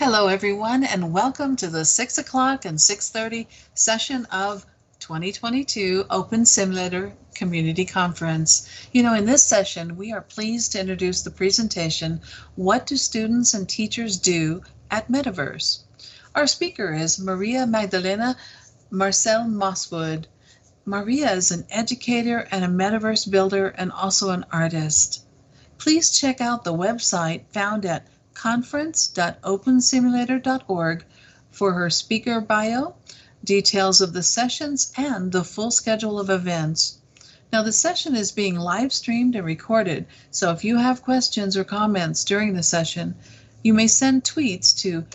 Hello, everyone, and welcome to the 6 o'clock and 6:30 session of 2022 Open Simulator Community Conference. In this session, we are pleased to introduce the presentation, What Do Students and Teachers Do at Metaverse? Our speaker is Maria Magdalena Marcel Mosswood. Maria is an educator and a metaverse builder and also an artist. Please check out the website found at conference.opensimulator.org for her speaker bio, details of the sessions, and the full schedule of events. Now, the session is being live streamed and recorded, so if you have questions or comments during the session, you may send tweets to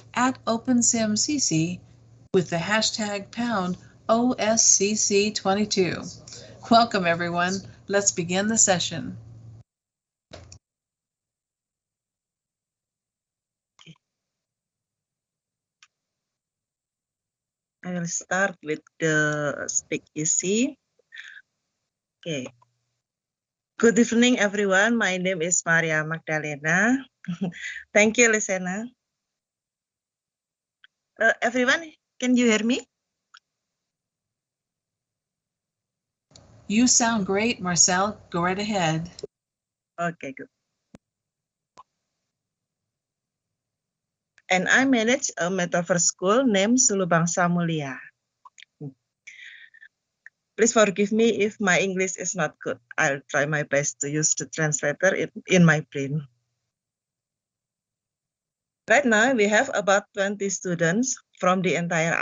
@OpenSimCC with the hashtag #OSCC22. Welcome, everyone. Let's begin the session. I will start with the speakeasy. Okay. Good evening, everyone. My name is Maria Magdalena. Thank you, Lisena. Everyone, can you hear me? You sound great, Marcel. Go right ahead. Okay, good. And I manage a metaverse school named Sulubangsa Mulia. Please forgive me if my English is not good. I'll try my best to use the translator in my brain. Right now, we have about 20 students from the entire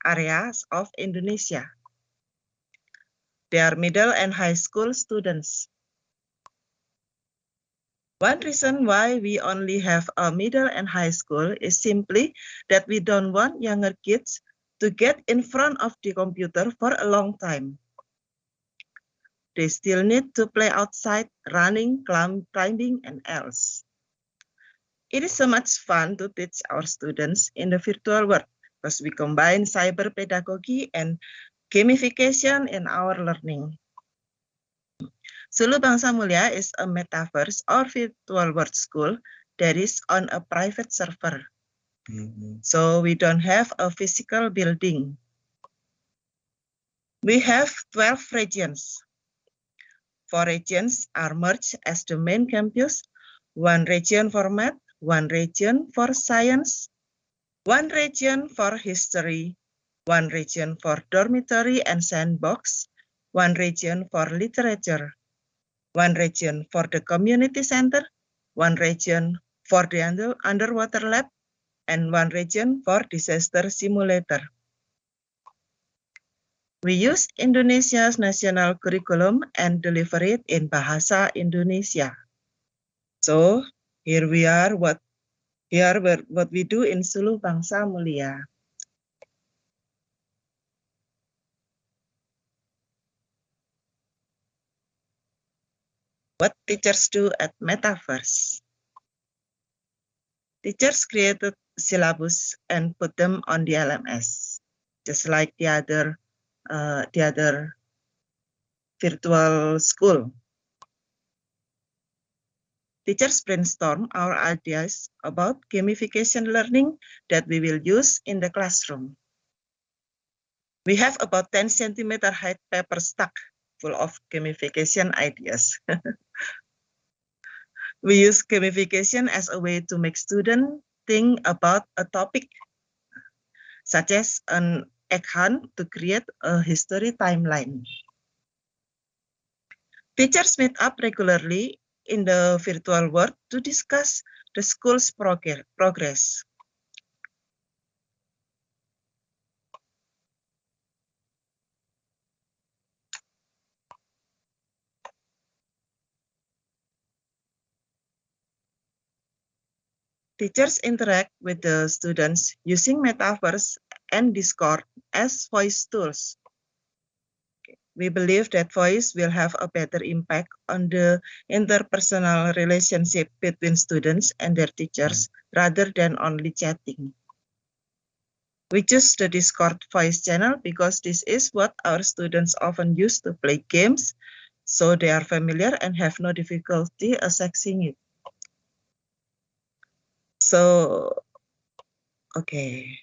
areas of Indonesia. They are middle and high school students. One reason why we only have a middle and high school is simply that we don't want younger kids to get in front of the computer for a long time. They still need to play outside, running, climbing, and else. It is so much fun to teach our students in the virtual world because we combine cyber pedagogy and gamification in our learning. Sulubangsa Mulia is a metaverse or virtual world school that is on a private server. So we don't have a physical building. We have 12 regions. 4 regions are merged as the main campus, 1 region for math, 1 region for science, 1 region for history, 1 region for dormitory and sandbox, 1 region for literature, 1 region for the community center, 1 region for the underwater lab, and 1 region for disaster simulator. We use Indonesia's national curriculum and deliver it in Bahasa Indonesia. So here we are, what we do in Sulubangsa Mulia. What teachers do at Metaverse. Teachers created syllabus and put them on the LMS, just like the other virtual school. Teachers brainstorm our ideas about gamification learning that we will use in the classroom. We have about 10 centimeter height paper stack full of gamification ideas. We use gamification as a way to make students think about a topic, such as an egg hunt to create a history timeline. Teachers meet up regularly in the virtual world to discuss the school's progress. Teachers interact with the students using Metaverse and Discord as voice tools. We believe that voice will have a better impact on the interpersonal relationship between students and their teachers rather than only chatting. We choose the Discord voice channel because this is what our students often use to play games, so they are familiar and have no difficulty accessing it. So Okay.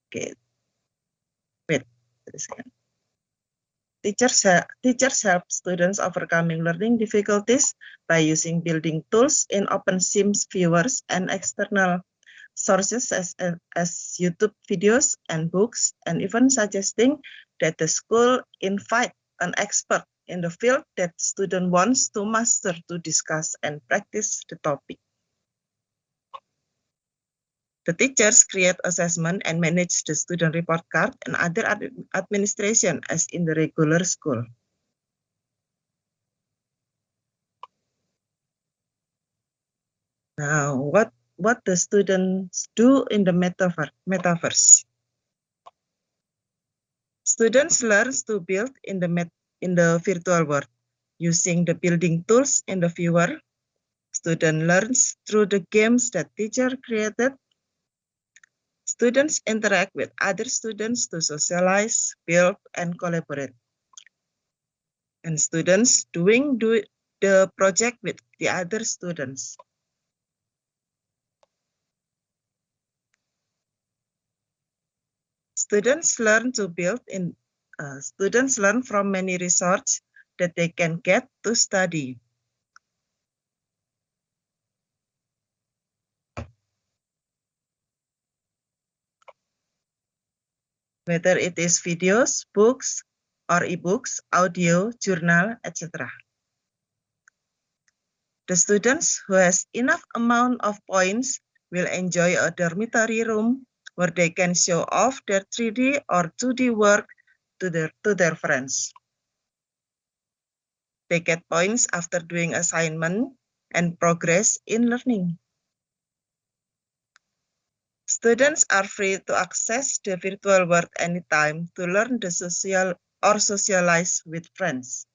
Okay. Wait a second. Teachers help students overcoming learning difficulties by using building tools in OpenSIMS viewers and external sources as YouTube videos and books, and even suggesting that the school invite an expert in the field that student wants to master to discuss and practice the topic. The teachers create assessment and manage the student report card and other administration as in the regular school. Now, what the students do in the metaverse? Students learn to build in the virtual world using the building tools in the viewer. Student learns through the games that teacher created. Students interact with other students to socialize, build, and collaborate. And students do the project with the other students. Students learn from many resources that they can get to study. Whether it is videos, books, or ebooks, audio, journal, etc. The students who has enough amount of points will enjoy a dormitory room where they can show off their 3D or 2D work to their friends. They get points after doing assignment and progress in learning. Students are free to access the virtual world anytime to learn the social or socialize with friends.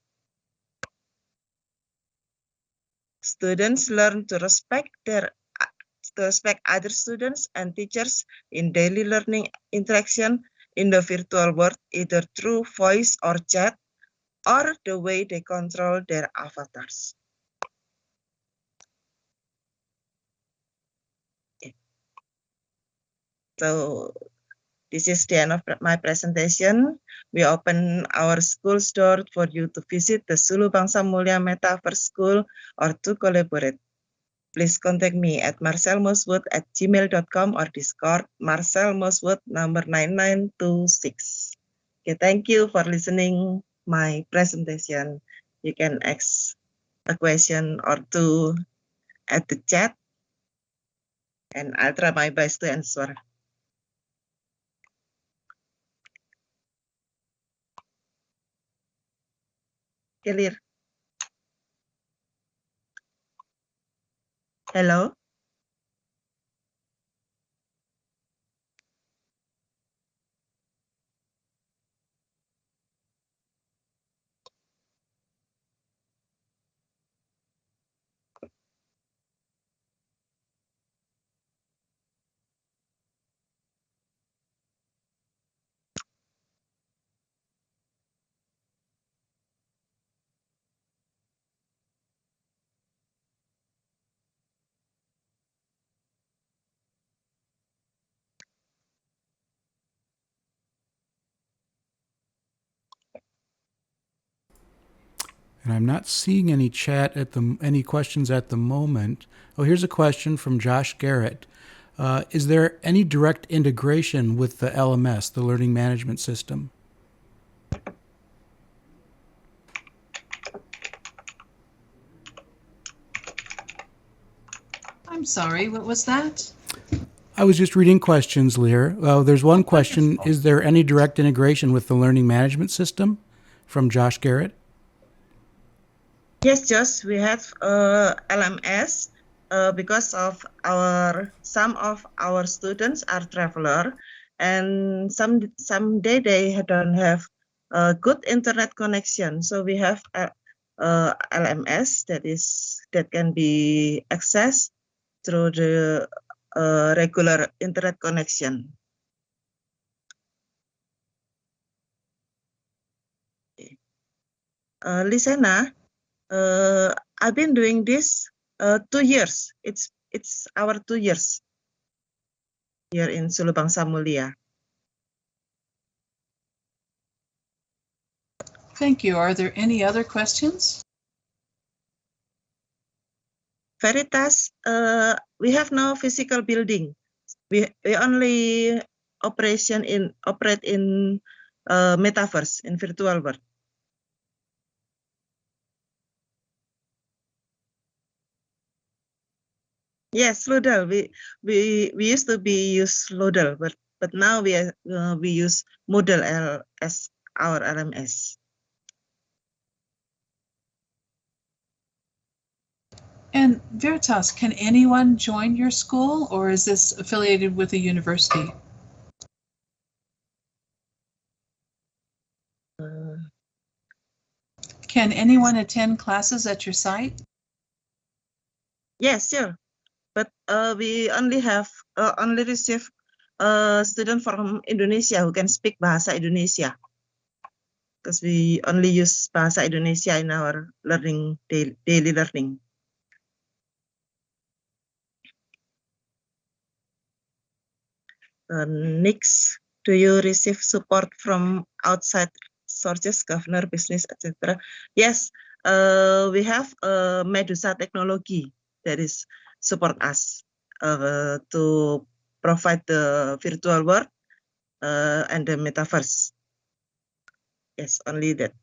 Students learn to respect other students and teachers in daily learning interaction in the virtual world, either through voice or chat, or the way they control their avatars. So this is the end of my presentation. We open our school's door for you to visit the Sulu Bangsa Mulia Metaverse School or to collaborate. Please contact me at marcelmoswood@gmail.com or Discord marcelmoswood number 9926. Okay, thank you for listening my presentation. You can ask a question or two at the chat, and I'll try my best to answer. Clear? Hello? And I'm not seeing any any questions at the moment. Oh, here's a question from Josh Garrett. Is there any direct integration with the LMS, the Learning Management System? I'm sorry, what was that? I was just reading questions, Lear. There's one question. Is there any direct integration with the Learning Management System? From Josh Garrett. Yes, Josh, we have LMS because of some of our students are traveler, and someday they don't have a good internet connection. So we have LMS that can be accessed through the regular internet connection. Lisena, I've been doing this 2 years. It's our 2 years here in Sulu Bangsa Mulia. Thank you. Are there any other questions? Veritas, we have no physical building. We only operate in metaverse, in virtual world. Yes, Lodel. We used to use Lodel, but now we use Moodle as our LMS. And Veritas, can anyone join your school, or is this affiliated with a university? Can anyone attend classes at your site? Yes, sure. But we only receive student from Indonesia who can speak Bahasa Indonesia, because we only use Bahasa Indonesia in our learning, daily learning. Next, do you receive support from outside sources, governor, business, etc.? Yes, we have Medusa technology that is support us to provide the virtual world and the metaverse. Yes, only that.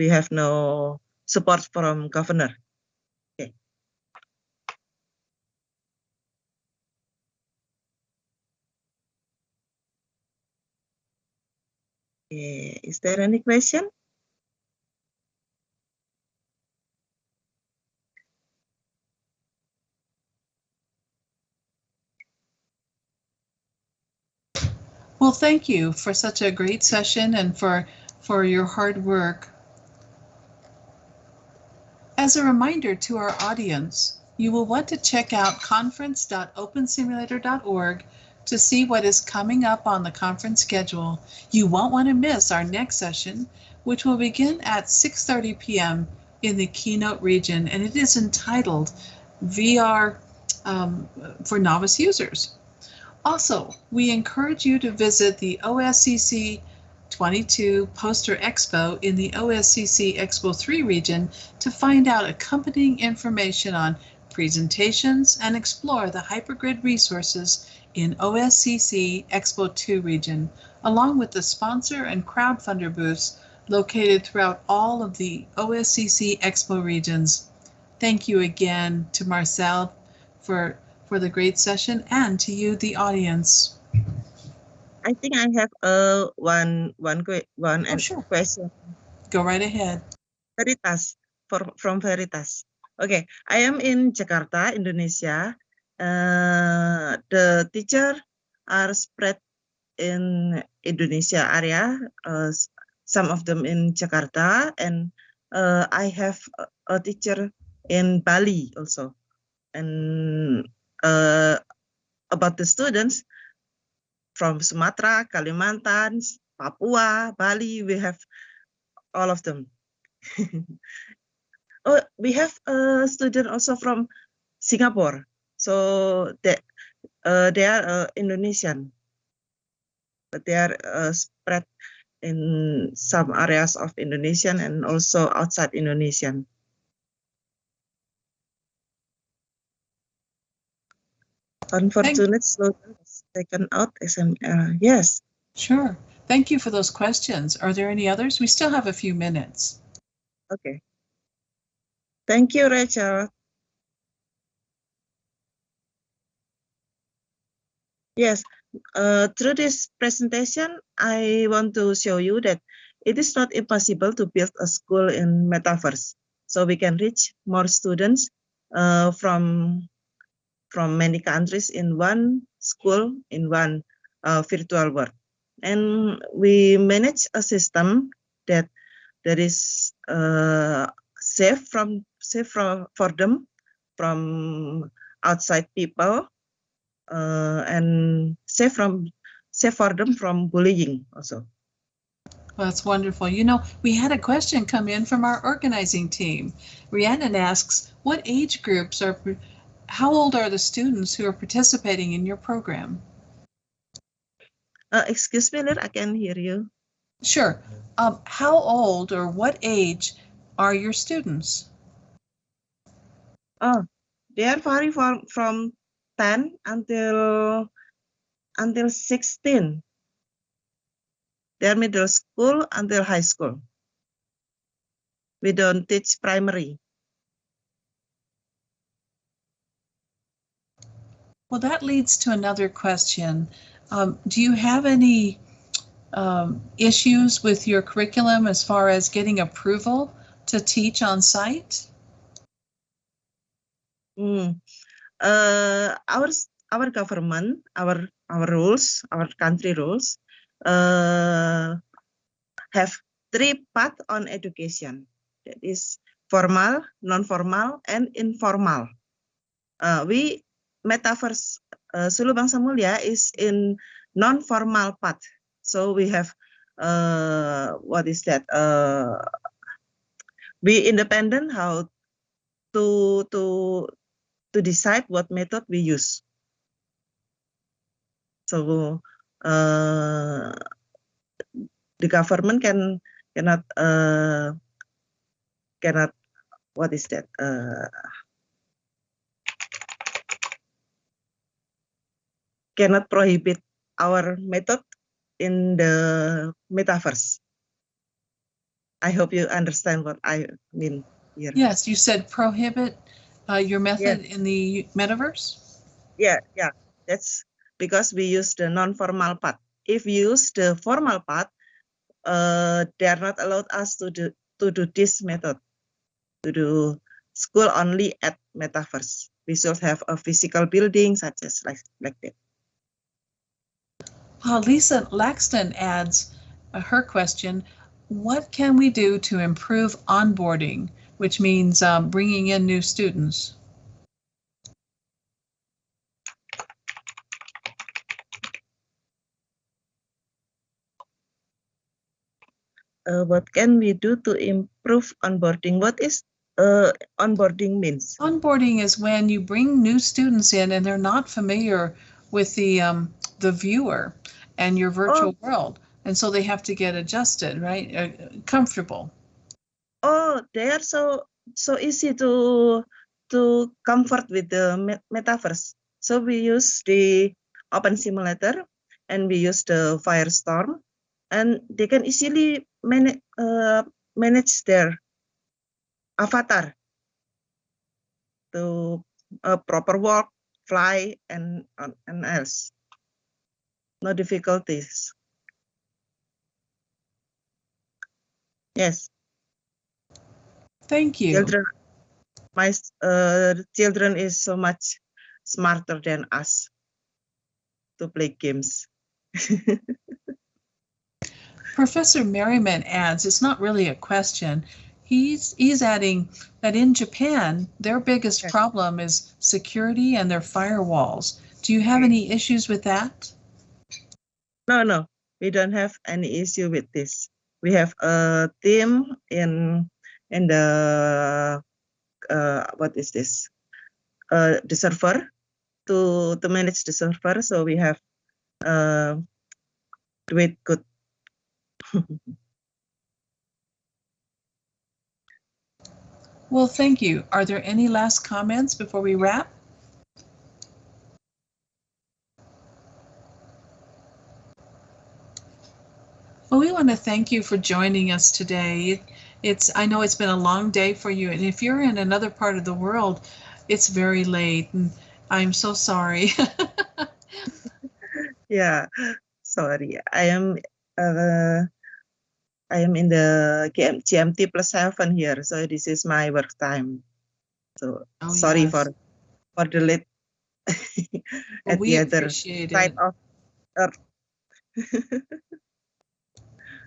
We have no support from governor. Okay. Is there any question? Well, thank you for such a great session and for your hard work. As a reminder to our audience, you will want to check out conference.opensimulator.org to see what is coming up on the conference schedule. You won't want to miss our next session, which will begin at 6:30 p.m. in the keynote region, and it is entitled VR for Novice Users. Also, we encourage you to visit the OSCC 22 Poster Expo in the OSCC Expo 3 region to find out accompanying information on presentations and explore the hypergrid resources in OSCC Expo 2 region, along with the sponsor and crowdfunder booths located throughout all of the OSCC Expo regions. Thank you again to Marcel for the great session, and to you, the audience. I think I have one Sure. question. Go right ahead. Veritas, from Veritas. Okay, I am in Jakarta, Indonesia. The teacher are spread in Indonesia area. Some of them in Jakarta, and I have a teacher in Bali also. And about the students from Sumatra, Kalimantan, Papua, Bali, we have all of them. Oh, we have a student also from Singapore. So they are Indonesian, but they are spread in some areas of Indonesian and also outside Indonesian. Unfortunate slowdown was taken out SML. Yes. Sure. Thank you for those questions. Are there any others? We still have a few minutes. Okay. Thank you, Rachel. Yes. Through this presentation, I want to show you that it is not impossible to build a school in Metaverse. So we can reach more students from many countries in one school, in one virtual world. And we manage a system that is safe for them from outside people, and safe for them from bullying also. Well, that's wonderful. You know, we had a question come in from our organizing team. Rhiannon asks, what age groups how old are the students who are participating in your program? Excuse me, Lir, I can hear you. Sure. How old or what age are your students? Oh, they are vary from 10 until 16. They're middle school until high school. We don't teach primary. Well, that leads to another question. Do you have any issues with your curriculum as far as getting approval to teach on site? Our government, our rules, our country rules, have 3 paths on education. That is formal, non-formal, and informal. We Metaverse Sulu Bangsa Mulia is in non-formal path. So we have what is that? Be independent how to decide what method we use. So the government cannot what is that? Cannot prohibit our method in the metaverse. I hope you understand what I mean here. Yes, you said prohibit your method in the metaverse? Yeah. That's because we use the non-formal path. If we use the formal path, they are not allowed us to do this method, to do school only at metaverse. We should have a physical building such as like that. Lisa Laxton adds her question, what can we do to improve onboarding, which means bringing in new students? What can we do to improve onboarding? What is onboarding means? Onboarding is when you bring new students in and they're not familiar with the viewer and your virtual world, and so they have to get adjusted, right? Comfortable. Oh, they are so easy to comfort with the metaverse. So we use the Open Simulator and we use the Firestorm, and they can easily manage their avatar to proper walk, fly, and else. No difficulties. Yes. Thank you. Children, my children is so much smarter than us to play games. Professor Merriman adds, it's not really a question. He's adding that in Japan, their biggest problem is security and their firewalls. Do you have any issues with that? No, we don't have any issue with this. We have a team in the what is this? The server to manage the server. So we have do it good. Well, thank you. Are there any last comments before we wrap? Well, we want to thank you for joining us today. I know it's been a long day for you, and if you're in another part of the world, it's very late, and I'm so sorry. Yeah, sorry. I am in the GMT +7 here, so this is my work time. So sorry yes. for the late at we the other appreciate side it. of Earth.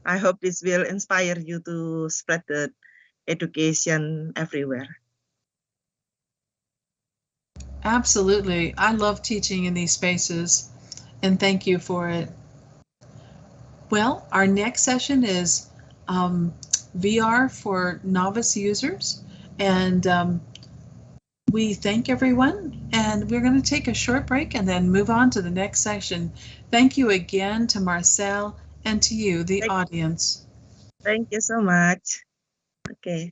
I hope this will inspire you to spread the education everywhere. Absolutely. I love teaching in these spaces, and thank you for it. Well, our next session is VR for novice users, and we thank everyone, and we're going to take a short break and then move on to the next session. Thank you again to Marcel and to you, the audience. Thank you so much. Okay.